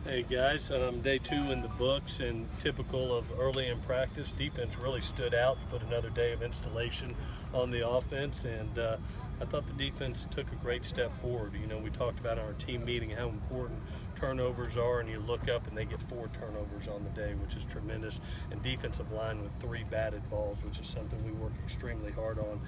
Hey guys, day 2 in the books, and typical of early in practice, defense really stood out, put another day of installation on the offense, and I thought the defense took a great step forward. You know, we talked about in our team meeting how important turnovers are, and you look up and they get 4 turnovers on the day, which is tremendous, and defensive line with 3 batted balls, which is something we work extremely hard on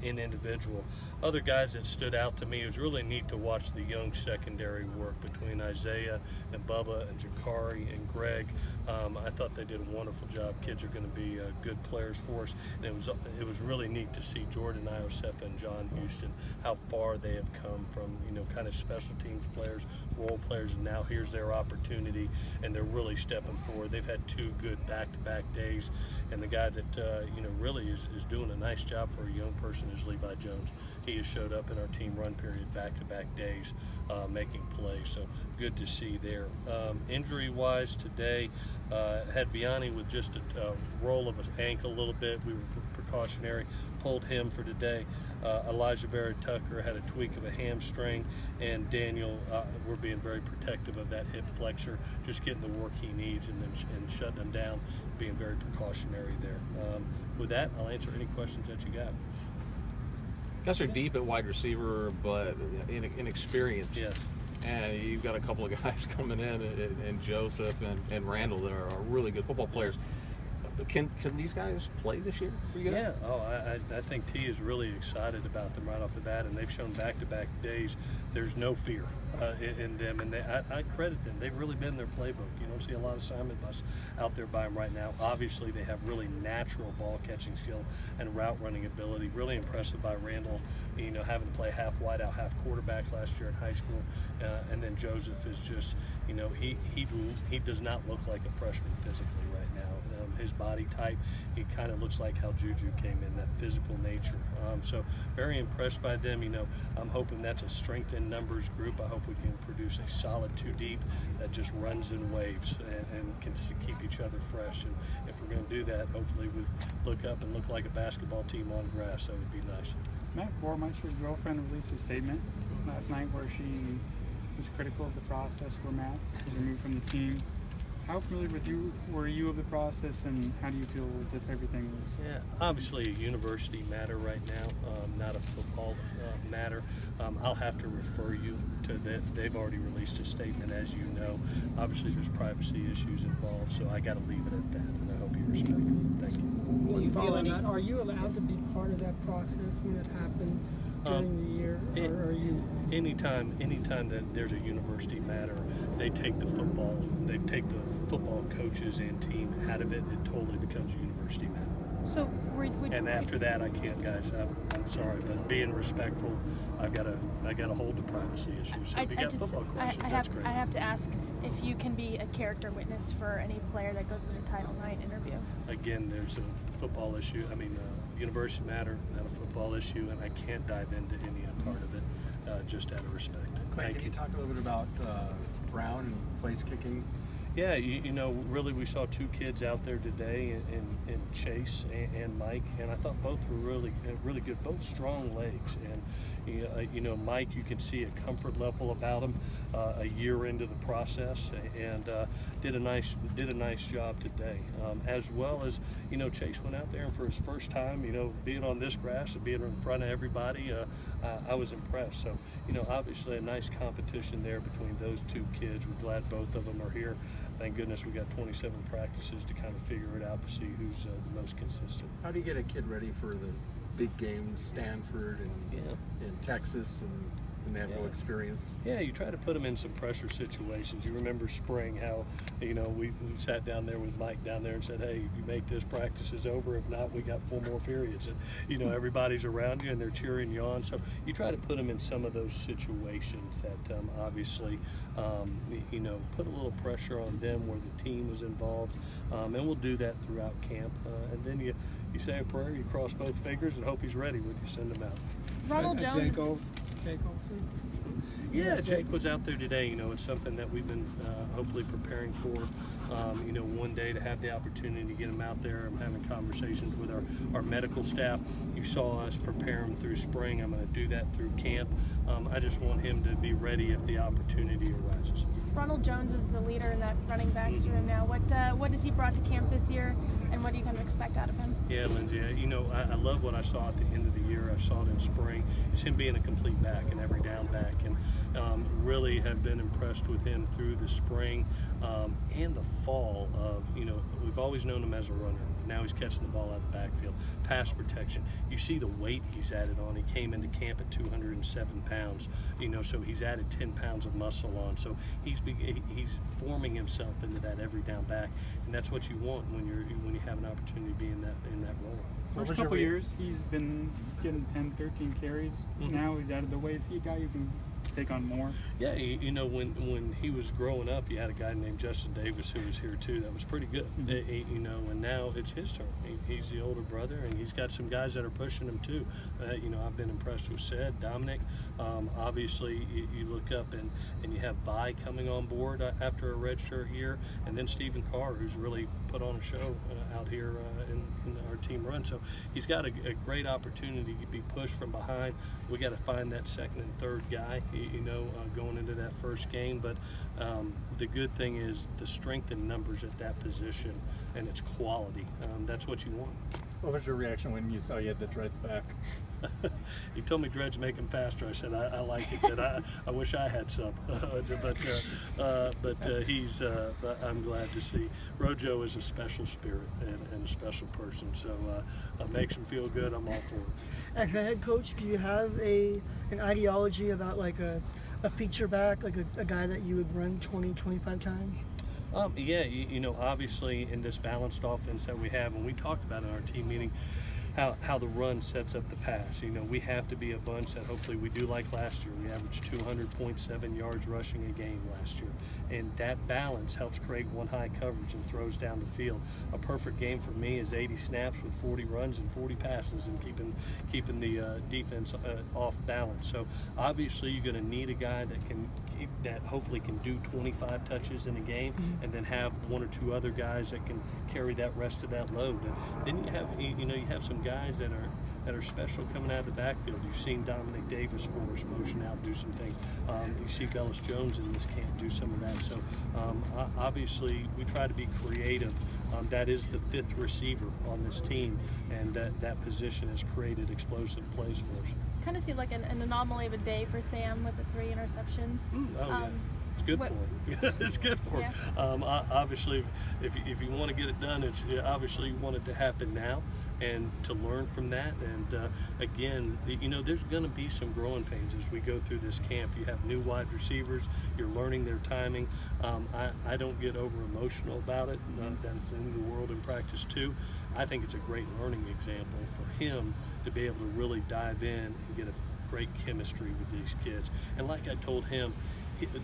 in individual. Other guys that stood out to me, it was really neat to watch the young secondary work between Isaiah and Bubba and Jakari and Greg. I thought they did a wonderful job. Kids are going to be good players for us, and it was really neat to see Jordan Iosefa and John Houston, how far they have come from, you know, kind of special teams players, role players, and now here's their opportunity, and they're really stepping forward. They've had 2 good back-to-back days, and the guy that you know, really is doing a nice job for a young person is Levi Jones. He has showed up in our team run period back-to-back days, making plays, so good to see there. Injury-wise today, had Vianney with just a roll of his ankle a little bit. We were precautionary, pulled him for today. Elijah Barrett Tucker had a tweak of a hamstring, and Daniel, we're being very protective of that hip flexor, just getting the work he needs and shutting him down, being very precautionary there. With that, I'll answer any questions that you got. Guys are deep at wide receiver, but inexperienced. Yes. And you've got a couple of guys coming in, and Joseph and Randall, that are really good football players. Can these guys play this year for you guys? Yeah, I think T is really excited about them right off the bat, and they've shown back-to-back days there's no fear in them, and I credit them. They've really been their playbook. You don't see a lot of assignment bus out there by them right now. Obviously, they have really natural ball-catching skill and route-running ability. Really impressive by Randall, you know, having to play half wide-out, half quarterback last year in high school, and then Joseph is just, you know, he does not look like a freshman physically right now. His body type, he kind of looks like how Juju came in, that physical nature. So very impressed by them. You know, I'm hoping that's a strength in numbers group. I hope we can produce a solid 2 deep that just runs in waves and can keep each other fresh. And if we're going to do that, hopefully we look up and look like a basketball team on grass. That would be nice. Matt Bormeister's girlfriend released a statement last night where she was critical of the process for Matt. He was removed from the team. How familiar were you of the process, and how do you feel as if everything was? Yeah, obviously a university matter right now, not a football matter. I'll have to refer you to that. They've already released a statement, as you know. Obviously there's privacy issues involved, so I got to leave it at that, and I hope you respect it. Thank you. Do you feel any? Are you allowed to be part of that process when it happens during the year, or are you? Anytime that there's a university matter, they take the football coaches and team out of it. It totally becomes a university matter. So, and after that, I can't, guys. I'm sorry, but being respectful, I gotta hold the privacy issues. So if you got football questions, that's great. I have to ask if you can be a character witness for any player that goes into a Title IX interview. Again, there's a football issue. I mean, university matter, not a football issue, and I can't dive into any part of it, just out of respect. Clay, can you talk a little bit about Brown and place kicking? Yeah, you know, really we saw 2 kids out there today, in Chase and Mike, and I thought both were really good, both strong legs. And you know, Mike, you can see a comfort level about him a year into the process, and did a nice job today. As well as, you know, Chase went out there, and for his first time, you know, being on this grass and being in front of everybody, I was impressed. So, you know, obviously a nice competition there between those 2 kids. We're glad both of them are here. Thank goodness we got 27 practices to kind of figure it out to see who's the most consistent. How do you get a kid ready for the big games, Stanford and Texas, and they have no experience? Yeah, you try to put them in some pressure situations. You remember spring, how, you know, we sat down there with Mike down there and said, hey, if you make this, practice is over. If not, we got 4 more periods. And, you know, everybody's around you and they're cheering you on. So you try to put them in some of those situations that obviously, you know, put a little pressure on them where the team was involved. And we'll do that throughout camp. And then you say a prayer, you cross both fingers and hope he's ready when you send him out. Ronald Jones. Jake Olsen. Yeah, Jake was out there today. You know, it's something that we've been hopefully preparing for. You know, one day to have the opportunity to get him out there. I'm having conversations with our medical staff. You saw us prepare him through spring. I'm going to do that through camp. I just want him to be ready if the opportunity arises. Ronald Jones is the leader in that running backs room now. What has he brought to camp this year, and what do you kind of expect out of him? Yeah, Lindsay, you know, I love what I saw at the end of the year. I saw it in spring. It's him being a complete back and every down back, and really have been impressed with him through the spring and the fall of, you know, we've always known him as a runner. Now he's catching the ball out of the backfield. Pass protection. You see the weight he's added on. He came into camp at 207 pounds, you know, so he's added 10 pounds of muscle on. So he's forming himself into that every down back, and that's what you want when you have an opportunity to be in that role. First couple of years, he's been getting 10, 13 carries. Now he's added the way. Is he a guy you can take on more? Yeah, you know, when he was growing up, you had a guy named Justin Davis who was here too. That was pretty good, you know. And now it's his turn. He's the older brother, and he's got some guys that are pushing him too. You know, I've been impressed with Dominic. Obviously, you look up and you have Vi coming on board after a redshirt year, and then Stephen Carr, who's really put on a show out here in our team run. So he's got a great opportunity to be pushed from behind. We got to find that second and third guy, you know, going into that first game. But the good thing is the strength in numbers at that position, and it's quality. That's what you want. What was your reaction when you saw you had the dreads back? He told me dreads make him faster. I said I like it. But I wish I had some. But I'm glad to see. Rojo is a special spirit and a special person. So it makes him feel good. I'm all for it. As a head coach, do you have an ideology about like a feature back, like a guy that you would run 20, 25 times? Yeah, you know, obviously in this balanced offense that we have, and we talked about in our team meeting, how the run sets up the pass. You know, we have to be a bunch that hopefully we do like last year. We averaged 200.7 yards rushing a game last year. And that balance helps create one high coverage and throws down the field. A perfect game for me is 80 snaps with 40 runs and 40 passes and keeping the defense off balance. So obviously you're going to need a guy that hopefully can do 25 touches in a game, and then have one or two other guys that can carry that rest of that load. And then you have some guys that are special coming out of the backfield. You've seen Dominic Davis for us motion out, do some things. You see Bellis Jones in this camp do some of that. So obviously we try to be creative. That is the fifth receiver on this team, and that position has created explosive plays for us. Kind of seemed like an anomaly of a day for Sam with the 3 interceptions. Yeah. It's good for him. It's good for him. Obviously, if you want to get it done, obviously you want it to happen now, and to learn from that. And again, you know, there's going to be some growing pains as we go through this camp. You have new wide receivers. You're learning their timing. I don't get over emotional about it. That's in the world in practice too. I think it's a great learning example for him to be able to really dive in and get a great chemistry with these kids. And like I told him,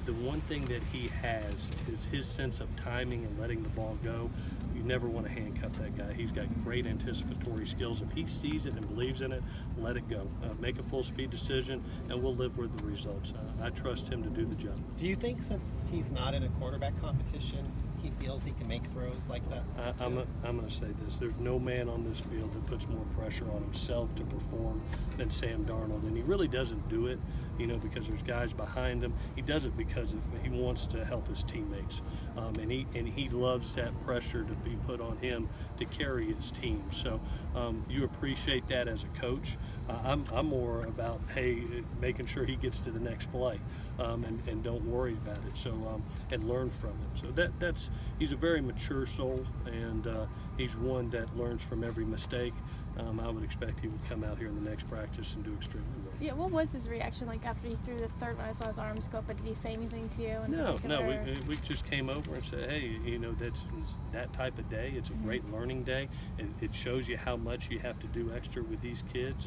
the one thing that he has is his sense of timing and letting the ball go. You never want to handcuff that guy. He's got great anticipatory skills. If he sees it and believes in it, let it go. Make a full speed decision, and we'll live with the results. I trust him to do the job. Do you think since he's not in a quarterback competition, he feels he can make throws like that? I'm going to say this. There's no man on this field that puts more pressure on himself to perform than Sam Darnold. And he really doesn't do it, you know, because there's guys behind him. He does it because he wants to help his teammates. And he loves that pressure to be put on him to carry his team. So you appreciate that as a coach. I'm more about, hey, making sure he gets to the next play, and don't worry about it. So and learn from it. So he's a very mature soul, and he's one that learns from every mistake. I would expect he would come out here in the next practice and do extremely well. Yeah, what was his reaction like after he threw the third one? I saw his arms go up, but did he say anything to you? No, we just came over and said, hey, you know, it's that type of day. It's a great learning day, and it shows you how much you have to do extra with these kids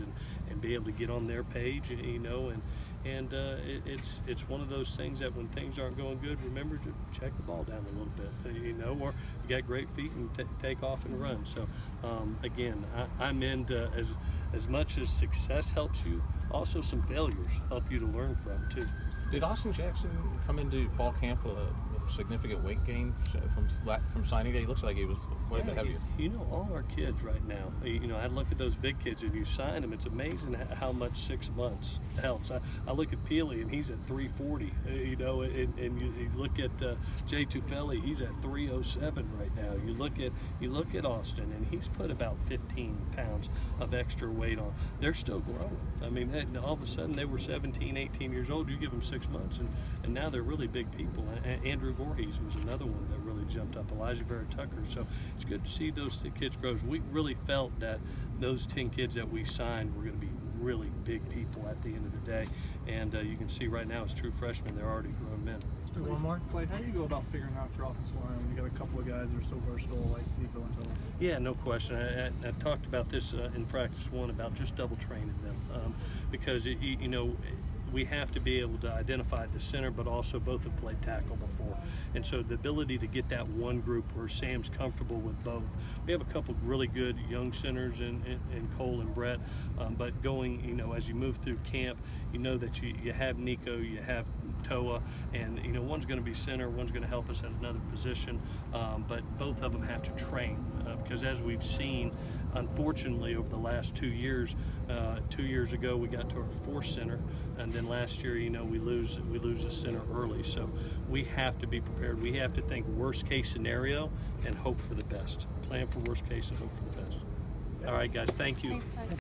and be able to get on their page, you know, and it's one of those things that when things aren't going good, remember to check the ball down a little bit, you know, or you got great feet and take off and run. So again, I'm into as much as success helps you, also some failures help you to learn from too. Did Austin Jackson come into fall camp with significant weight gains from signing day? He looks like he was quite a bit heavier. You know, all our kids right now, you know, I look at those big kids, and you sign them, it's amazing how much 6 months helps. I look at Peely, and he's at 340, you know, and you look at Jay Tufeli, he's at 307 right now. You look at Austin, and he's put about 15 pounds of extra weight on. They're still growing. I mean, all of a sudden they were 17, 18 years old. You give them 6 months, and now they're really big people. Andrew Voorhees was another one that really jumped up. Elijah Vera Tucker. So it's good to see those kids grow. We really felt that those 10 kids that we signed were going to be really big people at the end of the day. And you can see right now as true freshmen, they're already grown men. One more. Clay, how do you go about figuring out your offensive line when you got a couple of guys that are so versatile like Nico and Toa? Yeah, no question. I talked about this in practice one about just double training them because you know, we have to be able to identify the center, but also both have played tackle before. And so the ability to get that one group where Sam's comfortable with both. We have a couple really good young centers in Cole and Brett, but going, you know, as you move through camp, you know that you have Nico, you have Toa, and you know, one's going to be center, one's going to help us at another position, but both of them have to train because as we've seen, unfortunately, over the last 2 years, 2 years ago we got to our fourth center, and then last year, you know, we lose a center early. So we have to be prepared. We have to think worst case scenario and hope for the best. Plan for worst case and hope for the best. All right, guys, thank you. Thanks,